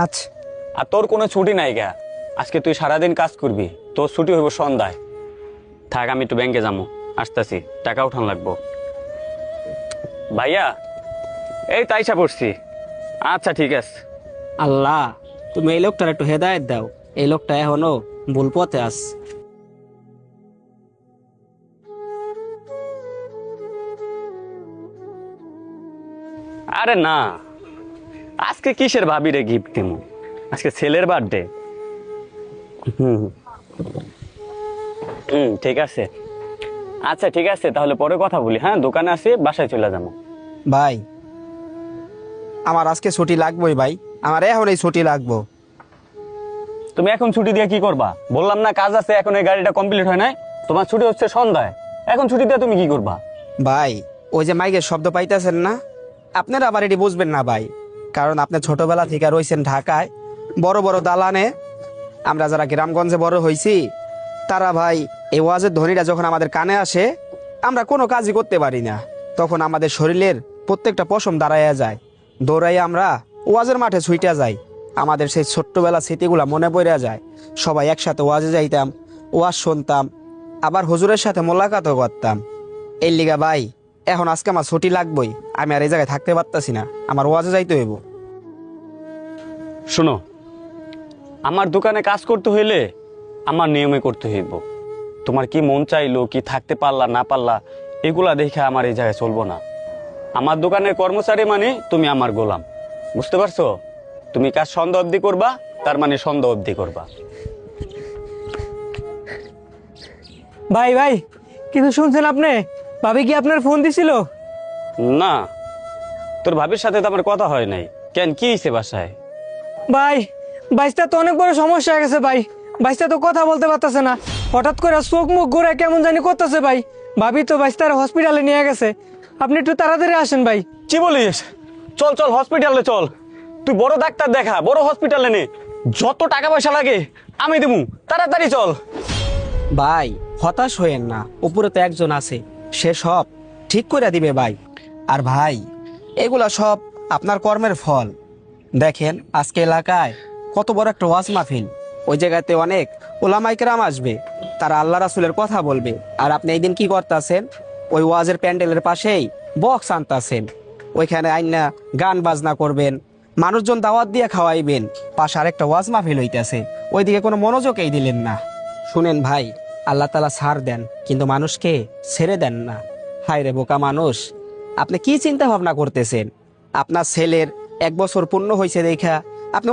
আচ্ছা। আর তোর কোনো ছুটি নাই গা, আজকে তুই সারাদিন কাজ করবি, তোর ছুটি হইব সন্ধ্যায়। থাক, আমি একটু ব্যাংকে যাবো, আসতেছি, টাকা উঠান লাগবো। ভাইয়া, এই তাইসা পড়ছি। আচ্ছা ঠিক আছে। আল্লাহ, তুমি এই লোকটার একটু হেদায়েত দাও, এই লোকটা এখনো ভুল পথে আস। আরে না, আজকে কিসের ভাবি রে গিফট দিমু, আজকে ছেলের বার্থডে। হুম হুম, ঠিক আছে। আচ্ছা ঠিক আছে, তাহলে পরে কথা বলি। হ্যাঁ, দোকানে আসি, বাসায় চলে যাবো। ভাই, আমার আজকে ছুটি লাগবেই ভাই, আমার এখন এই ছুটি লাগবো। তুমি এখন ছুটি দিয়ে কি করবা? বললাম না কাজ আছে, এখন এই গাড়িটা কমপ্লিট হয় নাই। তোমার ছুটি হচ্ছে সন্ধ্যায়, এখন ছুটি দিয়ে তুমি কি করবা? ভাই, ওই যে মাইকের শব্দ পাইতেছেন না, আপনারা আবার এটি বুঝবেন না ভাই, কারণ আপনি ছোটবেলা থেকে রয়েছেন ঢাকায় বড় বড় দালানে। আমরা যারা গ্রামগঞ্জে বড় হয়েছি, তারা ভাই এই ওয়াজের ধ্বনিটা যখন আমাদের কানে আসে, আমরা কোনো কাজই করতে পারি না। তখন আমাদের শরীরের প্রত্যেকটা পশম দাঁড়াইয়া যায়, দৌড়াই আমরা ওয়াজের মাঠে ছুইটা যাই। আমাদের সেই ছোট্টবেলা স্মৃতিগুলা মনে পড়ে যায়। সবাই একসাথে ওয়াজে যাইতাম, ওয়াজ শুনতাম, আবার হুজুরের সাথে মোলাকাতও করতাম। এই লিগা ভাই, এখন আজকে আমার ছুটি লাগবই, আমি আর এই জায়গায় থাকতে পারতাছি না, আমার ওয়াজে যাইতে হইব। শোনো, আমার দোকানে কাজ করতে হইলে আমার নিয়মে করতে হইব। তোমার কি মন চাইলো, কি থাকতে পারলা না পারলা, এগুলা দেখে আমার এই জায়গায় চলবো না। আমার দোকানের কর্মচারী মানে তুমি আমার গোলাম, বুঝতে পারছো? তুমি কাজ সন্ধ্যা অবধি করবা, তার মানে সন্ধ্যা অবধি করবা। ভাই ভাই, কিছু শুনছেন আপনি? ভাবি কি আপনার ফোন দিছিল? না, তোর ভাবির সাথে তো আমার কথা হয় নাই। কেন, কি হয়েছে বাসায়? ভাই, বাইসটা তো অনেক বড় সমস্যা হয়ে গেছে ভাই। বাইসটা তো কথা বলতে পারতেছে না, হঠাৎ করে চোখ মুখ ঘুরে কেমন জানি করতেছে ভাই। ভাবি তো বাইসটার হসপিটালে নিয়ে গেছে, আপনি একটু তাড়াতাড়ি আসেন ভাই। কি বলিস? চল চল, হসপিটালে চল। তুই বড় ডাক্তার দেখা, বড় হসপিটালে নে, যত টাকা পয়সা লাগে আমি দেবো, তাড়াতাড়ি চল। ভাই, হতাশ হইেন না, উপরে তো একজন আছে, সে সব ঠিক করে দিবে ভাই। আর ভাই, এগুলা সব আপনার কর্মের ফল। দেখেন আজকে এলাকায় কত বড় একটা ওয়াজ মাহফিল, ওই জায়গাতে অনেক ওলামায়ে কেরাম আসবে, তারা আল্লাহ রাসূলের কথা বলবে। আর আপনি এই দিন কি করতেছেন? ওই ওয়াজের প্যান্ডেলের পাশেই বক্স আনতাছেন, ওইখানে আইনা গান বাজনা করবেন, মানুষজন দাওয়াত দিয়ে খাওয়াইবেন, পাশে আরেকটা ওয়াজ মাহফিল হইতেছে, ওইদিকে কোনো মনোযোগই দিলেন না। শুনেন ভাই, আল্লাহ তাআলা ছাড় দেন, কিন্তু মানুষকে ছেড়ে দেন না। হায় রে বোকা মানুষ, আপনি কি চিন্তা ভাবনা করতেছেন? আপনার ছেলের 1 বছর পূর্ণ হয়েছে দেখা আপনি